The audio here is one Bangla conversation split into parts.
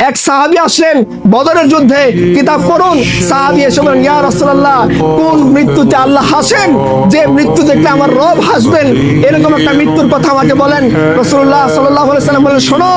এক সাহাবী আসলেন বদরের যুদ্ধে, কিতাব পড়ুন। সাহাবী এসে বলেন, ইয়া রাসূলুল্লাহ, কোন মৃত্যুতে আল্লাহ হাসেন, যে মৃত্যু দেখলে আমার রব হাসবেন, এরকম একটা মৃত্যুর কথা আমাকে বলেন। রাসূলুল্লাহ সাল্লাল্লাহু আলাইহি ওয়াসাল্লাম বলেন, শোনো,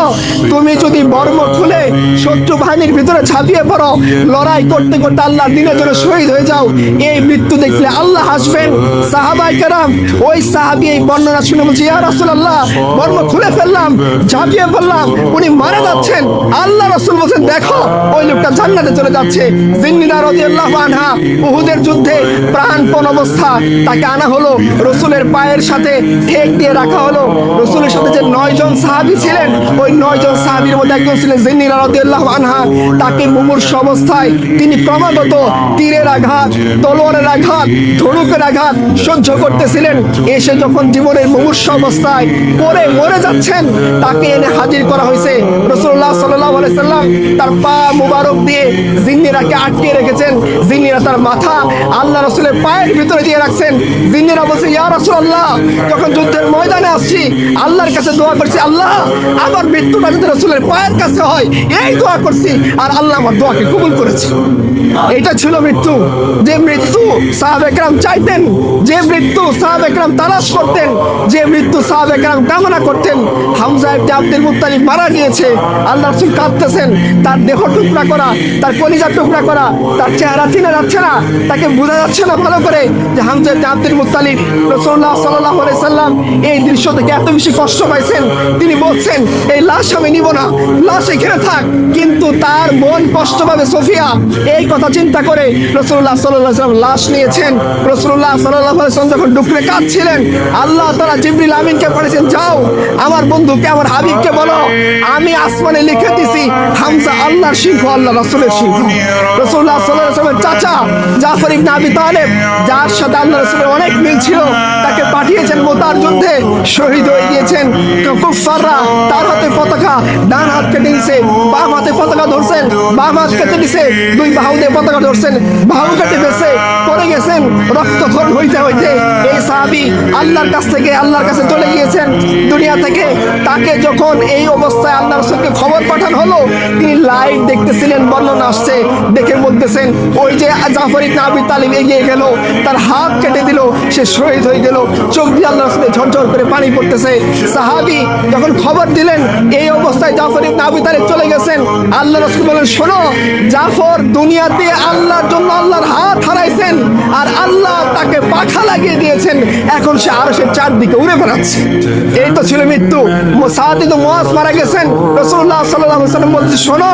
তুমি যদি বর্ম খুলে শত্রু বাহিনীর ভিতরে ঝাঁপিয়ে পড়ো, লড়াই করতে করতে আল্লাহর দ্বীনের জন্য শহীদ হয়ে যাও, এই মৃত্যু দেখলে আল্লাহ হাসবেন। সাহাবায়ে কেরাম, ওই সাহাবী এই বর্ণনা শুনে বলছে, ইয়া রাসূলুল্লাহ, বর্ম খুলে ফেললাম, ঝাঁপিয়ে পড়লাম, উনি মারা যাচ্ছেন। আল্লাহ রাসূল বলেন, দেখো ওই লোকটা জান্নাতে চলে যাচ্ছে। জিন্নাহ রাদিয়াল্লাহু আনহা উহুদের যুদ্ধে প্রাণপণ অবস্থা, তাকে আনা হলো, রাসূলের পায়ের সাথে ঠেক দিয়ে রাখা হলো। রাসূলের সাথে যে 9 জন সাহাবী ছিলেন, ওই 9 জন সাহাবীর মধ্যে একজন ছিলেন জিন্নাহ রাদিয়াল্লাহু আনহা। তাকে মুমূর্ষু অবস্থায় তিনি ক্রমাগত তীরের আঘাত, তলোয়ারের আঘাত, ধনুকের আঘাত সহ্য করতেছিলেন। এসে যখন জীবনের মুমূর্ষু অবস্থায় পড়ে মরে যাচ্ছেন, তাকে এনে হাজির করা হয়েছে। রাসূলুল্লাহ সাল্লাল্লাহু আলাইহি সাল্লাম তার পা মুবারক দিয়ে জিন্নাহকে আটকে রেখেছেন। জিন্নাহ তার মাথা আল্লাহ রাসূলের পায়ের ভিতরে দিয়ে রাখছেন। জিন্নাহ বলছে, ইয়া রাসূলুল্লাহ, যখন যুদ্ধের ময়দানে আসছি, আল্লাহর কাছে দোয়া করছি, আল্লাহ আমার মৃত্যুটা যদি রাসূলের পায়ের কাছে হয়, এই দোয়া করছি, আর আল্লাহ আমার দোয়াকে কবুল করেছে। এটা ছিল মৃত্যু, যে মৃত্যু সাহাবায়ে কেরাম চাইতেন, যে মৃত্যু সাহাবায়ে কেরাম তালাশ করতেন, যে মৃত্যু সাহাবায়ে কেরাম কামনা করতেন। হামজা ইবনে আব্দুল মুত্তালিব মারা গিয়েছে, আল্লাহ রাসূল কাঁদতেছেন, তার দেহ টুকরা করা, তার কলিজা টুকরা করা, তার চেহারা চিনা যাচ্ছে না, তাকে বোঝা যাচ্ছে না ভালো করে যে হামজা ইবনে আব্দুল মুত্তালিব। রাসূলুল্লাহ সাল্লাল্লাহু আলাইহি সাল্লাম এই দৃশ্য থেকে এত বেশি কষ্ট পাইছেন, তিনি বলছেন, এই লাশ আমি নিব না, লাশ এখানে থাক। কিন্তু তার বোন কষ্ট পাবে সোফিয়া, এই কথা চিন্তা করে রাসূলুল্লাহ সাল্লাল্লাহু আলাইহি সাল্লাম লাশ নিয়েছেন। রাসূলুল্লাহ সাল্লাল্লাহু আলাইহি সাল্লাম যখন ডুকরে কাঁদছিলেন, আল্লাহ তাআলা জিবরিল আমিনকে পাঠিয়েছেন, যাও আমার বন্ধুকে, আমার হাবিবকে বলো, আমি আসমানে লিখে দিছি হামজা আল্লাহর সিংহ, আল্লাহ রাসূলের সিংহ। রাসূলুল্লাহ সাল্লাল্লাহু আলাইহি ওয়াসাল্লামের চাচা জাফর ইবনে আবি তালেব, যার সাথে আল্লাহ রাসূলের অনেক মিল ছিল, তাকে পাঠিয়েছেন মুতার যুদ্ধে, শহীদ হয়ে গিয়েছেন। কুফাররা তার হাতে পতাকা, ডান হাত কেটে দিয়েছে, বাম হাতে পতাকা ধরছেন, বাম হাত কেটে দিয়েছে, দুই বাহু দিয়ে পতাকা ধরছেন, বাহু কেটে বেঁচে পড়ে গেছেন রক্তক্ষরণ হইতে হইতে। এই সাহাবী আল্লাহর কাছ থেকে আল্লাহর কাছে চলে গিয়েছেন দুনিয়া থেকে। তাকে যখন এই অবস্থায় আল্লাহ রাসূলকে খবর পাঠানো হলো, তিনি লাইভ দেখতেছিলেন, বর্ণনা আসছে, দেখে বলতেছেন, ওই যে জাফর ইবনে আবি তালিব এগিয়ে গেল, তার হাত কেটে দিল, সে শহীদ হয়ে গেল, চোখ দিয়ে আল্লাহ রাসূলের ঝরঝর করে পানি পড়তেছে। সাহাবী যখন খবর দিলেন এই অবস্থায় জাফর ইবনে আবি তালিব চলে গেছেন, আল্লাহ রাসূল বলেন, শোনো, জাফর দুনিয়াতে আল্লাহর জন্য আল্লাহর হাত হারাইছেন, আর আল্লাহ তাকে পাখা লাগিয়ে দিয়েছেন, এখন সে আরশের চারদিকে উড়ে বেড়াচ্ছে। এই তো ছিল মৃত্যু। সাদ ইবনে মুআজ মারা গেছেন, রাসূলুল্লাহ সাল্লাল্লাহু আলাইহি ওয়াসাল্লাম বলছে, শোনো,